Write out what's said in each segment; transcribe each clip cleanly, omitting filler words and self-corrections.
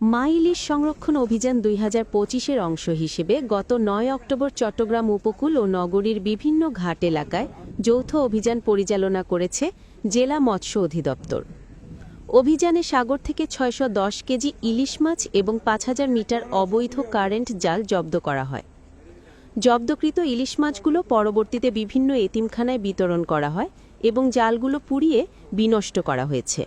মা ইলিশ সংরক্ষণ অভিযান ২০২৫-এর অংশ হিসেবে গত ৯ অক্টোবর চট্টগ্রাম উপকূল ও নগরীর বিভিন্ন ঘাট এলাকায় যৌথ অভিযান পরিচালনা করেছে জেলা মৎস্য অধিদপ্তর। অভিযানে সাগর থেকে ৬১০ কেজি ইলিশ মাছ এবং ৫,০০০ মিটার অবৈধ কারেন্ট জাল জব্দ করা হয়। জব্দকৃত ইলিশ মাছগুলো পরবর্তীতে বিভিন্ন এতিমখানায় বিতরণ করা হয় এবং জালগুলো পুড়িয়ে বিনষ্ট করা হয়েছে।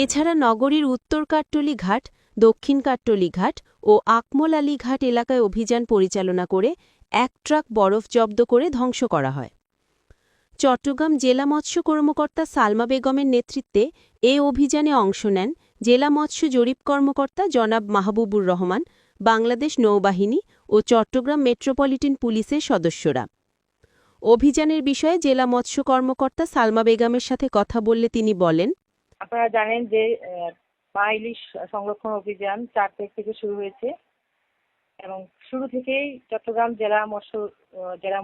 এছাড়া নগরীর উত্তর কাট্টলী ঘাট, দক্ষিণ কাট্টলী ঘাট ও আকমল আলী ঘাট এলাকায় অভিযান পরিচালনা করে ১ ট্রাক বরফ জব্দ করে ধ্বংস করা হয়। চট্টগ্রাম জেলা মৎস্য কর্মকর্তা সালমা বেগমের নেতৃত্বে এ অভিযানে অংশ নেন জেলা মৎস্য জরিপ কর্মকর্তা জনাব মাহবুবুর রহমান, বাংলাদেশ নৌবাহিনী ও চট্টগ্রাম মেট্রোপলিটন পুলিশের সদস্যরা। অভিযানের বিষয়ে জেলা মৎস্য কর্মকর্তা সালমা বেগমের সাথে কথা বললে তিনি বলেন, আপনারা জানেন যে মা ইলিশ সংরক্ষণ অভিযান ৪ তারিখ থেকে শুরু হয়েছে এবং শুরু থেকেই চট্টগ্রাম জেলা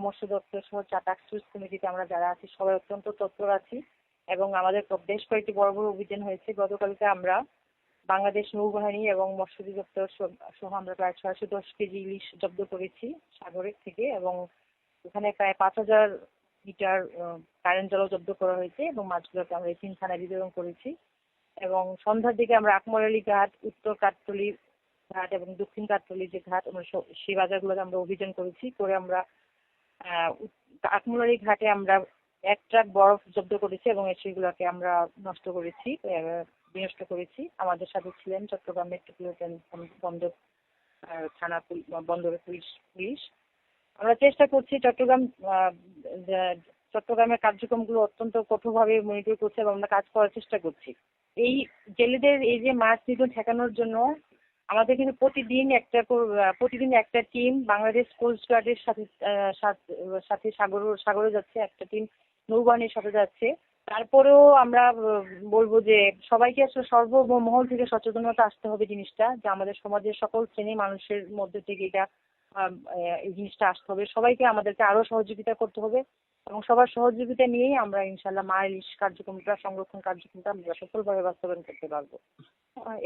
মৎস্য দপ্তর সহ টাস্ক ফোর্স কমিটিতে আমরা যারা আছি সবাই অত্যন্ত তৎপর আছি এবং আমাদের বেশ কয়েকটি বড় বড় অভিযান হয়েছে। গতকালকে আমরা বাংলাদেশ নৌবাহিনী এবং মৎস্য অধিদপ্তর সহ আমরা প্রায় ৬১০ কেজি ইলিশ জব্দ করেছি সাগরের থেকে এবং এখানে প্রায় ৫,০০০ মিটার কারেন্ট জালও জব্দ করা হয়েছে এবং মাছগুলোকে আমরা এতিমখানায় বিতরণ করেছি। এবং সন্ধ্যার দিকে আমরা আকমল আলী ঘাট, উত্তর কাট্টলী ঘাট এবং দক্ষিণ কাট্টলী যে ঘাট আমরা সেই বাজারগুলোতে আমরা অভিযান করেছি। করে আমরা আকমল আলী ঘাটে আমরা ১ ট্রাক বরফ জব্দ করেছি এবং সেগুলোকে আমরা বিনষ্ট করেছি। আমাদের সাথে ছিলেন চট্টগ্রাম মেট্রোপলিটন বন্দর থানা বন্দরের পুলিশ। আমরা চেষ্টা করছি চট্টগ্রামের কার্যক্রমগুলো অত্যন্ত কঠোরভাবে মনিটর করছি এবং আমরা কাজ করার চেষ্টা করছি। এই জেলেদের এই যে মাছ নিধন ঠেকানোর জন্য আমাদের কিন্তু প্রতিদিন একটা টিম বাংলাদেশ কোস্ট গার্ডের সাথে সাগরে যাচ্ছে, একটা টিম নৌবাহিনীর সাথে যাচ্ছে। তারপরেও আমরা বলবো যে সবাইকে আসলে সর্বমহল থেকে সচেতনতা আসতে হবে জিনিসটা, যে আমাদের সমাজের সকল শ্রেণী মানুষের মধ্যে থেকে এই জিনিসটা আসতে হবে। সবাইকে আমাদেরকে আরো সহযোগিতা করতে হবে এবং সবার সহযোগিতা নিয়েই আমরা ইনশাআল্লাহ মা ইলিশ সংরক্ষণ কার্যক্রমটা আমরা সফলভাবে বাস্তবায়ন করতে পারবো।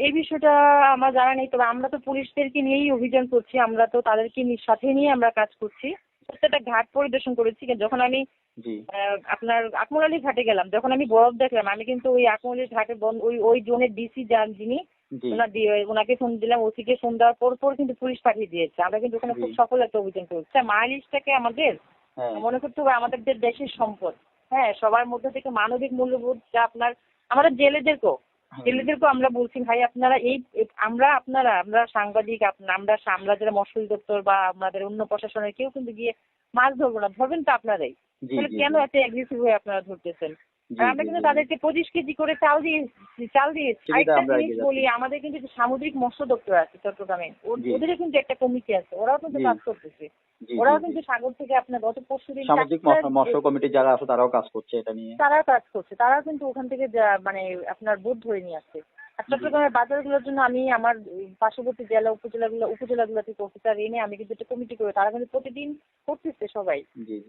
এই বিষয়টা আমার জানা নেই, তবে আমরা তো পুলিশদেরকে নিয়েই অভিযান করছি, আমরা তো তাদেরকে সাথে নিয়ে আমরা কাজ করছি। প্রত্যেকটা ঘাট পরিদর্শন করেছি। যখন আমি আপনার আকমল আলী ঘাটে গেলাম, যখন আমি বরফ দেখলাম, আমি কিন্তু ওই আকমল আলী ঘাটে ওই জোনের ডিসি যিনি ওনাকে ফোন দিলাম, ওসিকে ফোন দেওয়ার পর কিন্তু পুলিশ পাঠিয়ে দিয়েছে। আমরা কিন্তু ওখানে খুব সফল একটা অভিযান করছি। মা ইলিশটাকে আমাদের মনে করতে হবে আমাদের দেশের সম্পদ। হ্যাঁ, সবার মধ্যে থেকে মানবিক মূল্যবোধ যা আমাদের জেলেদেরকেও আমরা বলছি, ভাই আপনারা আমরা সাংবাদিক, আমরা যারা মৎস্য অধিদপ্তর বা আমাদের অন্য প্রশাসনের কেউ কিন্তু গিয়ে মাছ ধরবো না, ধরবেন তো আপনারাই। তাহলে কেন এত অ্যাগ্রেসিভ হয়ে আপনারা ধরতেছেন? আমরা কিন্তু তাদেরকে ২৫ কেজি করে চাল দিয়েছি। আরেকটা জিনিস বলি, আমাদের কিন্তু সামুদ্রিক মৎস্য দপ্তর আছে চট্টগ্রামে, ওদেরও কিন্তু একটা কমিটি আছে, ওরাও কিন্তু কাজ করতেছে। ওরাও কিন্তু সাগর থেকে আপনার গত পরশুদিন সামুদ্রিক মৎস্য কমিটি যারা আছে তারাও কাজ করছে এটা নিয়ে। তারাও কিন্তু ওখান থেকে আপনার বোট ধরে নিয়ে আসছে। আর চট্টগ্রামের বাজারগুলোর জন্য আমি আমার পার্শ্ববর্তী উপজেলাগুলো থেকে অফিসার এনে আমি কিন্তু একটা কমিটি করে, তারা কিন্তু প্রতিদিন করতেছে সবাই।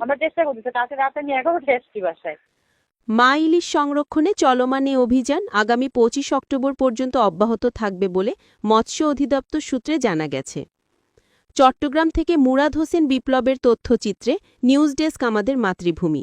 আমরা চেষ্টা করতেছি, কালকে রাতে আমি ১১টায় আসছি বাসায়। মা ইলিশ সংরক্ষণে চলমান এ অভিযান আগামী ২৫ অক্টোবর পর্যন্ত অব্যাহত থাকবে বলে মৎস্য অধিদপ্তর সূত্রে জানা গেছে। চট্টগ্রাম থেকে মুরাদ হোসেন বিপ্লবের তথ্যচিত্রে নিউজ ডেস্ক, আমাদের মাতৃভূমি।